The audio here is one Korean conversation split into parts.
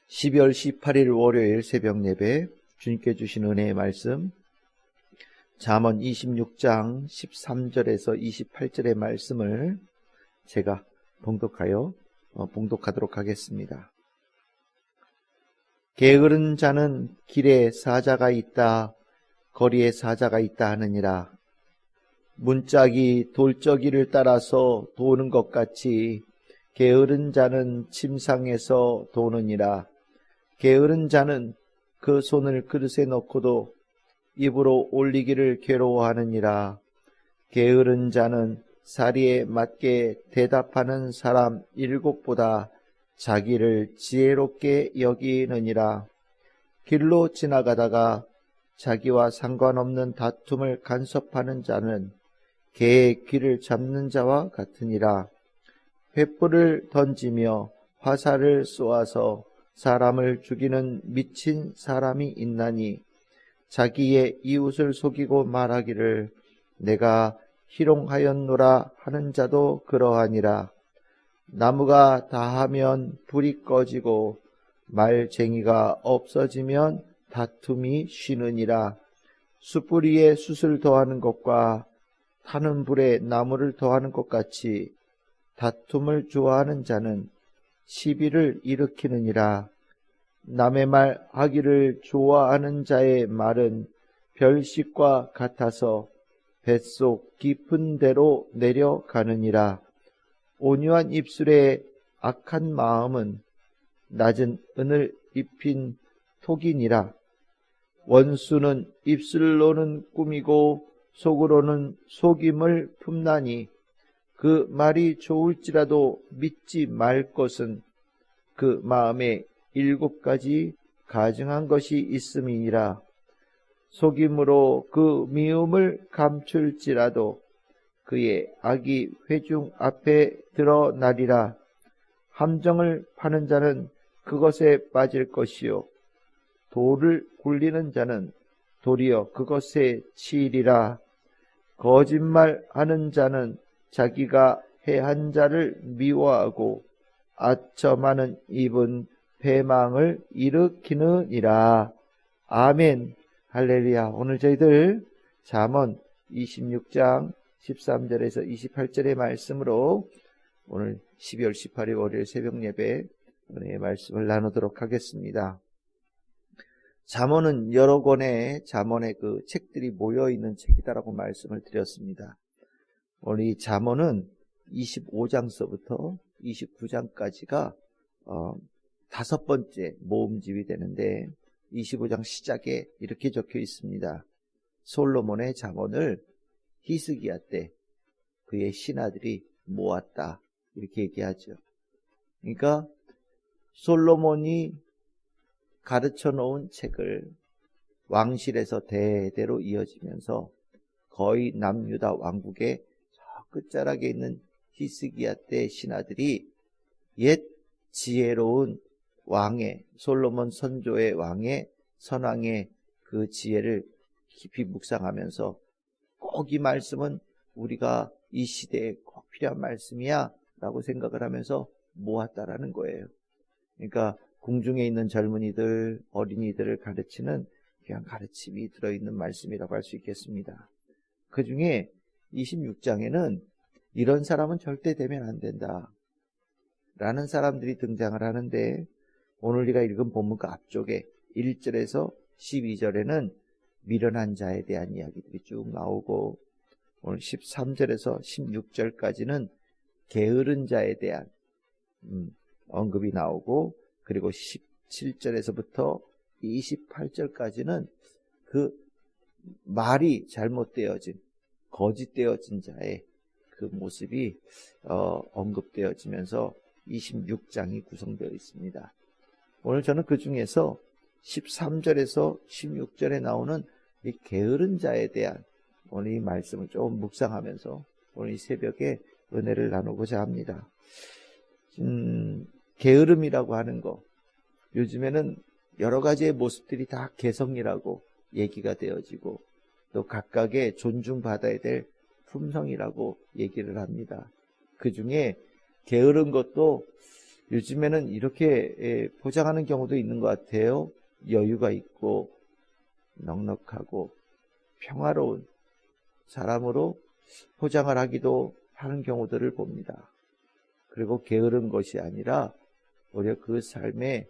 12월 18일 월요일 새벽 예배, 주님께 주신 은혜의 말씀 잠언 26장 13절에서 28절의 말씀을 제가 봉독하도록 하겠습니다. 게으른 자는 길에 사자가 있다, 거리에 사자가 있다 하느니라. 문짝이 돌저기를 따라서 도는 것 같이 게으른 자는 침상에서 도느니라. 게으른 자는 그 손을 그릇에 넣고도 입으로 올리기를 괴로워하느니라. 게으른 자는 사리에 맞게 대답하는 사람 7보다 자기를 지혜롭게 여기느니라. 길로 지나가다가 자기와 상관없는 다툼을 간섭하는 자는 개의 귀를 잡는 자와 같으니라. 횃불을 던지며 화살을 쏘아서 사람을 죽이는 미친 사람이 있나니 자기의 이웃을 속이고 말하기를 내가 희롱하였노라 하는 자도 그러하니라. 나무가 다하면 불이 꺼지고 말쟁이가 없어지면 다툼이 쉬느니라. 숯불 위에 숯을 더하는 것과 타는 불에 나무를 더하는 것 같이 다툼을 좋아하는 자는 시비를 일으키느니라. 남의 말 하기를 좋아하는 자의 말은 별식과 같아서 뱃속 깊은 데로 내려가느니라. 온유한 입술에 악한 마음은 낮은 은을 입힌 톡이니라. 원수는 입술로는 꾸미고 속으로는 속임을 품나니 그 말이 좋을지라도 믿지 말 것은 그 마음에 7가지 가증한 것이 있음이니라. 속임으로 그 미움을 감출지라도 그의 악이 회중 앞에 드러나리라. 함정을 파는 자는 그것에 빠질 것이요 돌을 굴리는 자는 도리어 그것에 치이리라. 거짓말하는 자는 자기가 해한 자를 미워하고 아첨하는 입은 배망을 일으키느니라. 아멘. 할렐루야. 오늘 저희들 잠언 26장 13절에서 28절의 말씀으로 오늘 12월 18일 월요일 새벽 예배 은혜의 말씀을 나누도록 하겠습니다. 잠언은 여러 권의 잠언의 그 책들이 모여있는 책이다라고 말씀을 드렸습니다. 오늘 이 잠언은 25장서부터 29장까지가 5번째 모음집이 되는데 25장 시작에 이렇게 적혀 있습니다. 솔로몬의 잠언을 히스기야 때 그의 신하들이 모았다, 이렇게 얘기하죠. 그러니까 솔로몬이 가르쳐 놓은 책을 왕실에서 대대로 이어지면서 거의 남유다 왕국의 저 끝자락에 있는 히스기야 때 신하들이 옛 지혜로운 왕의, 솔로몬 선조의 왕의 선왕의 그 지혜를 깊이 묵상하면서 꼭 이 말씀은 우리가 이 시대에 꼭 필요한 말씀이야 라고 생각을 하면서 모았다라는 거예요. 그러니까 궁중에 있는 젊은이들, 어린이들을 가르치는 귀한 가르침이 들어있는 말씀이라고 할 수 있겠습니다. 그 중에 26장에는 이런 사람은 절대 되면 안 된다 라는 사람들이 등장을 하는데, 오늘 우리가 읽은 본문과 앞쪽에 1절에서 12절에는 미련한 자에 대한 이야기들이 쭉 나오고, 오늘 13절에서 16절까지는 게으른 자에 대한 언급이 나오고, 그리고 17절에서부터 28절까지는 그 말이 잘못되어진, 거짓되어진 자의 그 모습이 언급되어지면서 26장이 구성되어 있습니다. 오늘 저는 그 중에서 13절에서 16절에 나오는 이 게으른 자에 대한 오늘 이 말씀을 좀 묵상하면서 오늘 이 새벽에 은혜를 나누고자 합니다. 게으름이라고 하는 거, 요즘에는 여러 가지의 모습들이 다 개성이라고 얘기가 되어지고 또 각각의 존중받아야 될 품성이라고 얘기를 합니다. 그 중에 게으른 것도 요즘에는 이렇게 포장하는 경우도 있는 것 같아요. 여유가 있고 넉넉하고 평화로운 사람으로 포장을 하기도 하는 경우들을 봅니다. 그리고 게으른 것이 아니라 오히려 그 삶에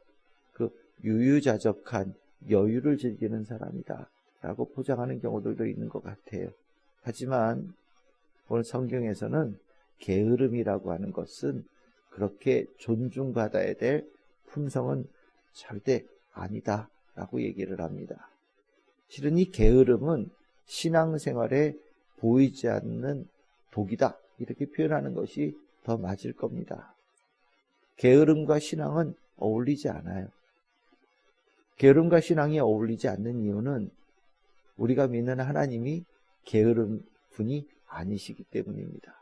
그 유유자적한 여유를 즐기는 사람이다 라고 포장하는 경우들도 있는 것 같아요. 하지만 오늘 성경에서는 게으름이라고 하는 것은 그렇게 존중받아야 될 품성은 절대 아니다 라고 얘기를 합니다. 실은 이 게으름은 신앙생활에 보이지 않는 독이다 이렇게 표현하는 것이 더 맞을 겁니다. 게으름과 신앙은 어울리지 않아요. 게으름과 신앙이 어울리지 않는 이유는 우리가 믿는 하나님이 게으름 분이 아니시기 때문입니다.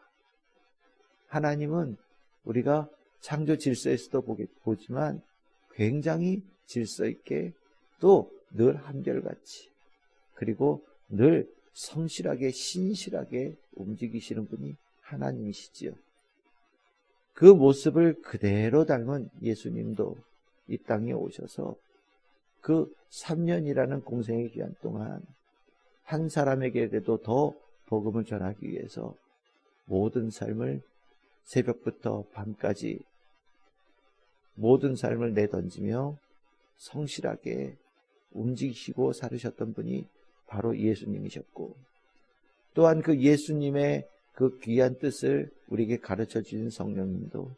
하나님은 우리가 창조 질서에서도 보지만 굉장히 질서 있게 또 늘 한결같이 그리고 늘 성실하게 신실하게 움직이시는 분이 하나님이시지요. 그 모습을 그대로 닮은 예수님도 이 땅에 오셔서 그 3년이라는 공생의 기간 동안 한 사람에게라도 더 복음을 전하기 위해서 모든 삶을 새벽부터 밤까지 모든 삶을 내던지며 성실하게 움직이시고 살으셨던 분이 바로 예수님이셨고, 또한 그 예수님의 그 귀한 뜻을 우리에게 가르쳐 주신 성령님도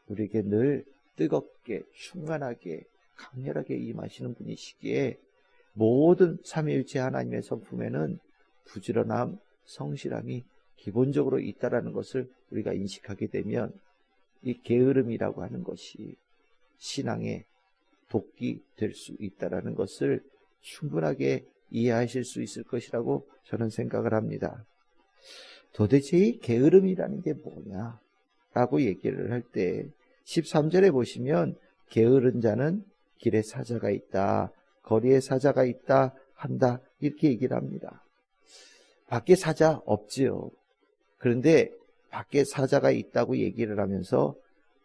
우리에게 늘 뜨겁게 충만하게 강렬하게 임하시는 분이시기에 모든 삼위일체 하나님의 성품에는 부지런함, 성실함이 기본적으로 있다라는 것을 우리가 인식하게 되면 이 게으름이라고 하는 것이 신앙의 도끼 될 수 있다라는 것을 충분하게 이해하실 수 있을 것이라고 저는 생각을 합니다. 도대체 이 게으름이라는 게 뭐냐? 라고 얘기를 할 때 13절에 보시면 게으른 자는 길에 사자가 있다, 거리에 사자가 있다 한다 이렇게 얘기를 합니다. 밖에 사자 없지요. 그런데 밖에 사자가 있다고 얘기를 하면서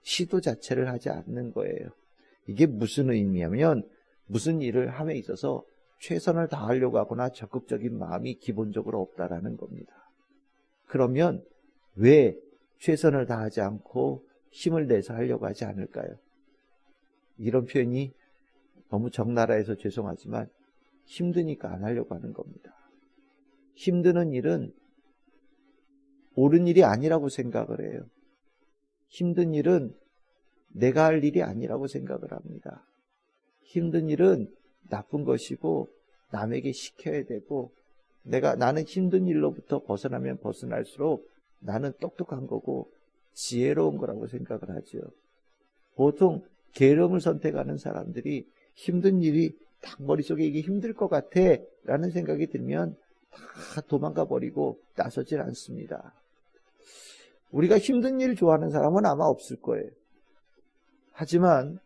시도 자체를 하지 않는 거예요. 이게 무슨 의미냐면 무슨 일을 함에 있어서 최선을 다하려고 하거나 적극적인 마음이 기본적으로 없다라는 겁니다. 그러면 왜 최선을 다하지 않고 힘을 내서 하려고 하지 않을까요? 이런 표현이 너무 적나라해서 죄송하지만 힘드니까 안 하려고 하는 겁니다. 힘드는 일은 옳은 일이 아니라고 생각을 해요. 힘든 일은 내가 할 일이 아니라고 생각을 합니다. 힘든 일은 나쁜 것이고 남에게 시켜야 되고 나는 힘든 일로부터 벗어나면 벗어날수록 나는 똑똑한 거고 지혜로운 거라고 생각을 하죠. 보통 게으름을 선택하는 사람들이 힘든 일이 딱 머릿속에 이게 힘들 것 같아 라는 생각이 들면 다 도망가 버리고 나서질 않습니다. 우리가 힘든 일 좋아하는 사람은 아마 없을 거예요. 하지만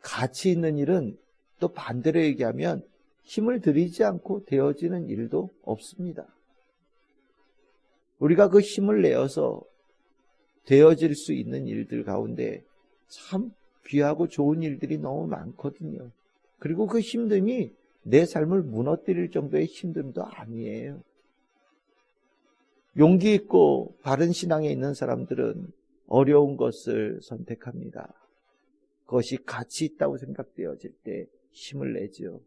가치 있는 일은 또 반대로 얘기하면 힘을 들이지 않고 되어지는 일도 없습니다. 우리가 그 힘을 내어서 되어질 수 있는 일들 가운데 참 귀하고 좋은 일들이 너무 많거든요. 그리고 그 힘듦이 내 삶을 무너뜨릴 정도의 힘듦도 아니에요. 용기 있고 바른 신앙에 있는 사람들은 어려운 것을 선택합니다. 그것이 가치 있다고 생각되어질 때 힘을 내죠.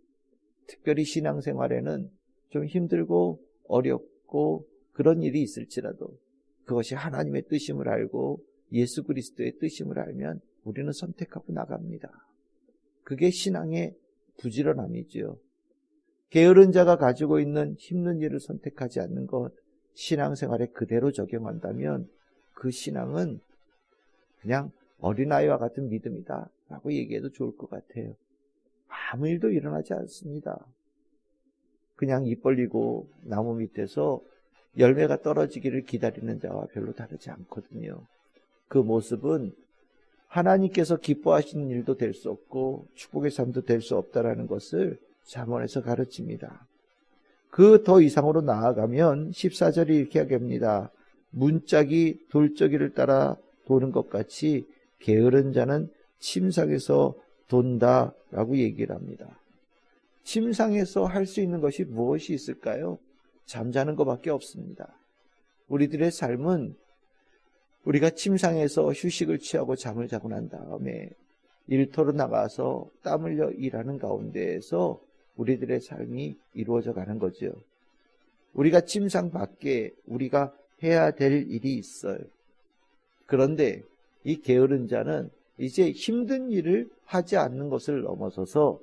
특별히 신앙생활에는 좀 힘들고 어렵고 그런 일이 있을지라도 그것이 하나님의 뜻임을 알고 예수 그리스도의 뜻임을 알면 우리는 선택하고 나갑니다. 그게 신앙의 부지런함이죠. 게으른 자가 가지고 있는 힘든 일을 선택하지 않는 것, 신앙생활에 그대로 적용한다면 그 신앙은 그냥 어린아이와 같은 믿음이다 라고 얘기해도 좋을 것 같아요. 아무 일도 일어나지 않습니다. 그냥 입 벌리고 나무 밑에서 열매가 떨어지기를 기다리는 자와 별로 다르지 않거든요. 그 모습은 하나님께서 기뻐하시는 일도 될 수 없고 축복의 삶도 될 수 없다라는 것을 잠언에서 가르칩니다. 그 더 이상으로 나아가면 14절이 이렇게 하게 합니다. 문짝이 돌적이를 따라 도는 것 같이 게으른 자는 침상에서 돈다라고 얘기를 합니다. 침상에서 할 수 있는 것이 무엇이 있을까요? 잠자는 것밖에 없습니다. 우리들의 삶은 우리가 침상에서 휴식을 취하고 잠을 자고 난 다음에 일터로 나가서 땀 흘려 일하는 가운데에서 우리들의 삶이 이루어져 가는 거죠. 우리가 침상 밖에 우리가 해야 될 일이 있어요. 그런데 이 게으른 자는 이제 힘든 일을 하지 않는 것을 넘어서서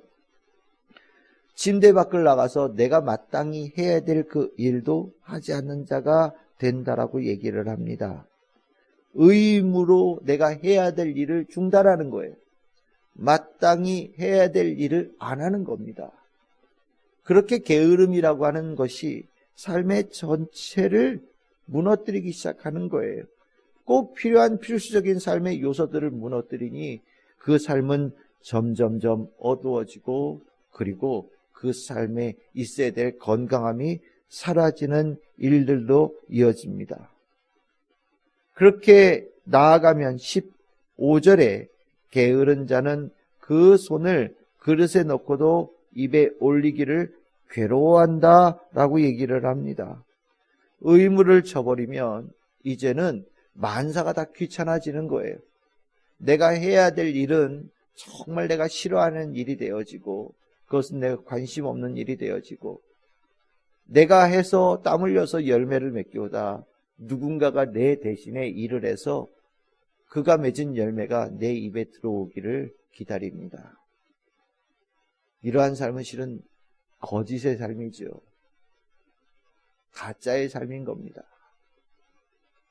침대 밖을 나가서 내가 마땅히 해야 될 그 일도 하지 않는 자가 된다라고 얘기를 합니다. 의무로 내가 해야 될 일을 중단하는 거예요. 마땅히 해야 될 일을 안 하는 겁니다. 그렇게 게으름이라고 하는 것이 삶의 전체를 무너뜨리기 시작하는 거예요. 꼭 필요한 필수적인 삶의 요소들을 무너뜨리니 그 삶은 점점점 어두워지고 그리고 그 삶에 있어야 될 건강함이 사라지는 일들도 이어집니다. 그렇게 나아가면 15절에 게으른 자는 그 손을 그릇에 넣고도 입에 올리기를 괴로워한다 라고 얘기를 합니다. 의무를 저버리면 이제는 만사가 다 귀찮아지는 거예요. 내가 해야 될 일은 정말 내가 싫어하는 일이 되어지고 그것은 내가 관심 없는 일이 되어지고 내가 해서 땀 흘려서 열매를 맺기보다 누군가가 내 대신에 일을 해서 그가 맺은 열매가 내 입에 들어오기를 기다립니다. 이러한 삶은 실은 거짓의 삶이죠. 가짜의 삶인 겁니다.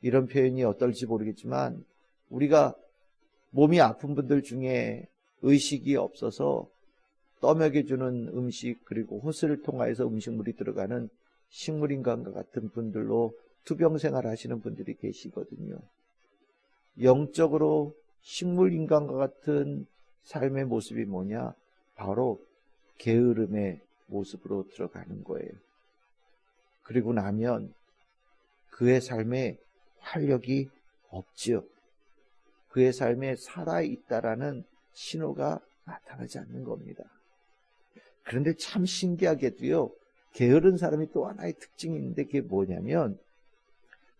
이런 표현이 어떨지 모르겠지만 우리가 몸이 아픈 분들 중에 의식이 없어서 떠먹여주는 음식 그리고 호스를 통하여서 음식물이 들어가는 식물인간과 같은 분들로 투병생활 하시는 분들이 계시거든요. 영적으로 식물인간과 같은 삶의 모습이 뭐냐? 바로 게으름의 모습으로 들어가는 거예요. 그리고 나면 그의 삶에 활력이 없지요. 그의 삶에 살아있다라는 신호가 나타나지 않는 겁니다. 그런데 참 신기하게도요, 게으른 사람이 또 하나의 특징이 있는데 그게 뭐냐면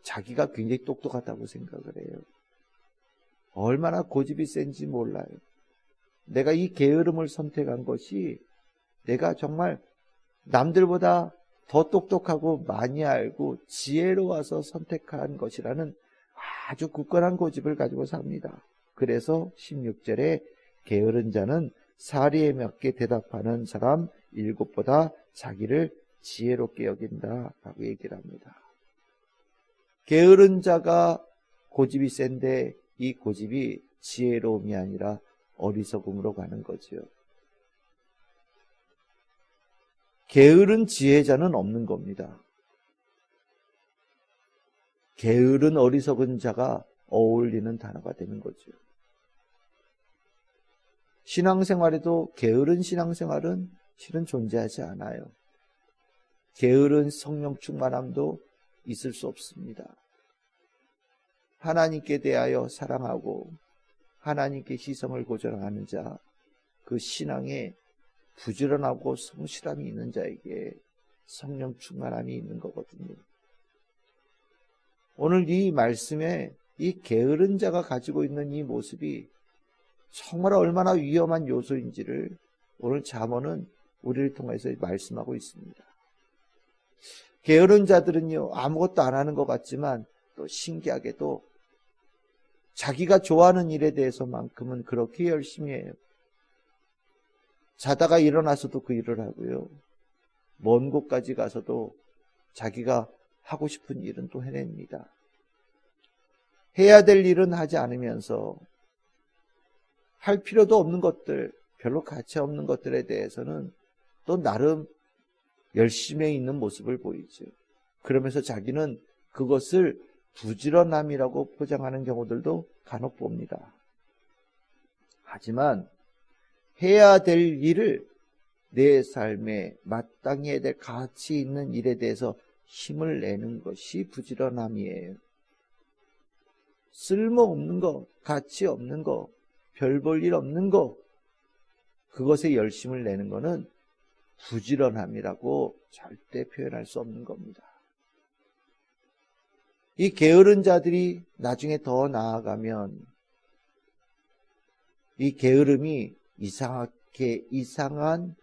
자기가 굉장히 똑똑하다고 생각을 해요. 얼마나 고집이 센지 몰라요. 내가 이 게으름을 선택한 것이 내가 정말 남들보다 더 똑똑하고 많이 알고 지혜로워서 선택한 것이라는 아주 굳건한 고집을 가지고 삽니다. 그래서 16절에 게으른 자는 사리에 맞게 대답하는 사람 7보다 자기를 지혜롭게 여긴다 라고 얘기를 합니다. 게으른 자가 고집이 센데 이 고집이 지혜로움이 아니라 어리석음으로 가는 거죠. 게으른 지혜자는 없는 겁니다. 게으른 어리석은 자가 어울리는 단어가 되는 거죠. 신앙생활에도 게으른 신앙생활은 실은 존재하지 않아요. 게으른 성령 충만함도 있을 수 없습니다. 하나님께 대하여 사랑하고 하나님께 시성을 고전하는 자, 그 신앙에 부지런하고 성실함이 있는 자에게 성령 충만함이 있는 거거든요. 오늘 이 말씀에 이 게으른 자가 가지고 있는 이 모습이 정말 얼마나 위험한 요소인지를 오늘 잠언은 우리를 통해서 말씀하고 있습니다. 게으른 자들은요, 아무것도 안 하는 것 같지만 또 신기하게도 자기가 좋아하는 일에 대해서만큼은 그렇게 열심히 해요. 자다가 일어나서도 그 일을 하고요. 먼 곳까지 가서도 자기가 하고 싶은 일은 또 해냅니다. 해야 될 일은 하지 않으면서 할 필요도 없는 것들, 별로 가치 없는 것들에 대해서는 또 나름 열심히 있는 모습을 보이죠. 그러면서 자기는 그것을 부지런함이라고 포장하는 경우들도 간혹 봅니다. 하지만 해야 될 일을 내 삶에 마땅히 해야 될 가치 있는 일에 대해서 힘을 내는 것이 부지런함이에요. 쓸모없는 거, 가치 없는 거, 별 볼 일 없는 거, 그것에 열심을 내는 거는 부지런함이라고 절대 표현할 수 없는 겁니다. 이 게으른 자들이 나중에 더 나아가면 이 게으름이 이상한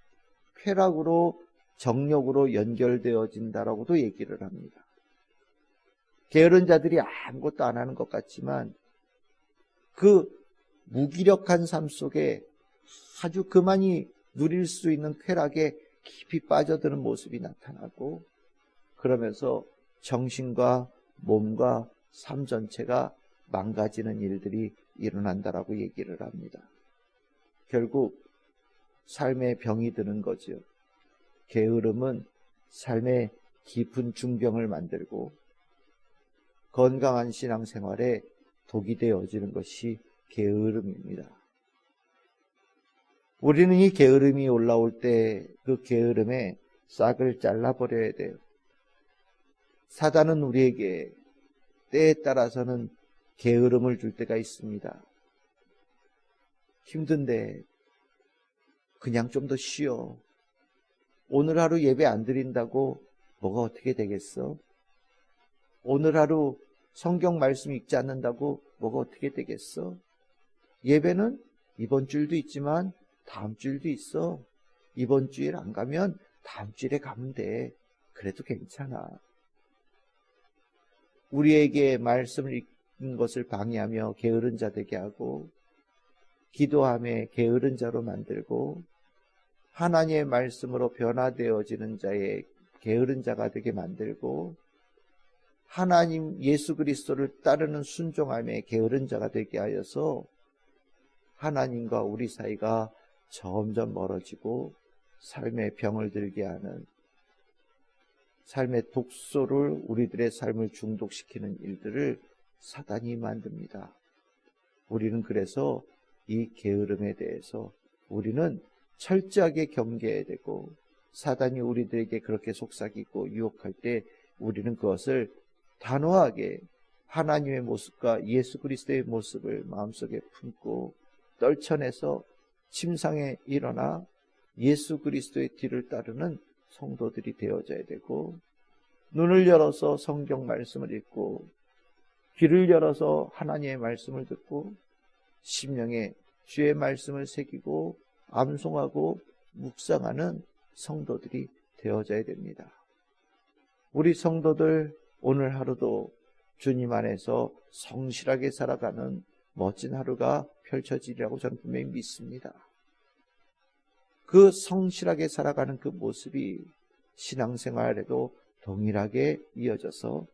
쾌락으로, 정욕으로 연결되어진다라고도 얘기를 합니다. 게으른 자들이 아무것도 안 하는 것 같지만 그 무기력한 삶 속에 아주 그만이 누릴 수 있는 쾌락에 깊이 빠져드는 모습이 나타나고, 그러면서 정신과 몸과 삶 전체가 망가지는 일들이 일어난다라고 얘기를 합니다. 결국 삶에 병이 드는 거죠. 게으름은 삶에 깊은 중병을 만들고 건강한 신앙생활에 독이 되어지는 것이 게으름입니다. 우리는 이 게으름이 올라올 때 그 게으름의 싹을 잘라버려야 돼요. 사단은 우리에게 때에 따라서는 게으름을 줄 때가 있습니다. 힘든데 그냥 좀 더 쉬어. 오늘 하루 예배 안 드린다고 뭐가 어떻게 되겠어? 오늘 하루 성경 말씀 읽지 않는다고 뭐가 어떻게 되겠어? 예배는 이번 주일도 있지만 다음 주일도 있어. 이번 주일 안 가면 다음 주일에 가면 돼. 그래도 괜찮아. 우리에게 말씀을 읽는 것을 방해하며 게으른 자 되게 하고, 기도함에 게으른 자로 만들고, 하나님의 말씀으로 변화되어지는 자의 게으른 자가 되게 만들고, 하나님 예수 그리스도를 따르는 순종함에 게으른 자가 되게 하여서 하나님과 우리 사이가 점점 멀어지고 삶의 병을 들게 하는, 삶의 독소를 우리들의 삶을 중독시키는 일들을 사단이 만듭니다. 우리는 그래서 이 게으름에 대해서 우리는 철저하게 경계해야 되고, 사단이 우리들에게 그렇게 속삭이고 유혹할 때 우리는 그것을 단호하게 하나님의 모습과 예수 그리스도의 모습을 마음속에 품고 떨쳐내서 침상에 일어나 예수 그리스도의 뒤를 따르는 성도들이 되어져야 되고, 눈을 열어서 성경 말씀을 읽고 귀를 열어서 하나님의 말씀을 듣고 심령에 주의 말씀을 새기고 암송하고 묵상하는 성도들이 되어져야 됩니다. 우리 성도들 오늘 하루도 주님 안에서 성실하게 살아가는 멋진 하루가 펼쳐지리라고 저는 분명히 믿습니다. 그 성실하게 살아가는 그 모습이 신앙생활에도 동일하게 이어져서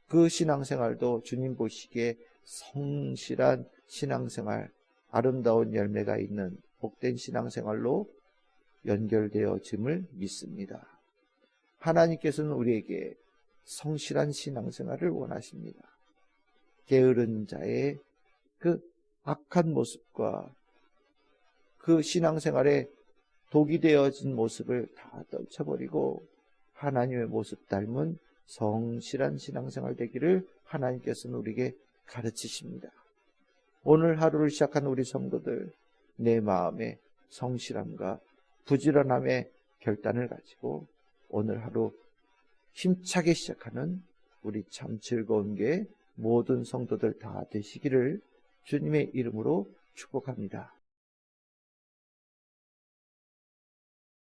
그 신앙생활도 주님 보시기에 성실한 신앙생활, 아름다운 열매가 있는 복된 신앙생활로 연결되어짐을 믿습니다. 하나님께서는 우리에게 성실한 신앙생활을 원하십니다. 게으른 자의 그 악한 모습과 그 신앙생활에 독이 되어진 모습을 다 떨쳐버리고 하나님의 모습 닮은 성실한 신앙생활 되기를 하나님께서는 우리에게 가르치십니다. 오늘 하루를 시작한 우리 성도들, 내 마음에 성실함과 부지런함의 결단을 가지고 오늘 하루 힘차게 시작하는 우리 참 즐거운 게 모든 성도들 다 되시기를 주님의 이름으로 축복합니다.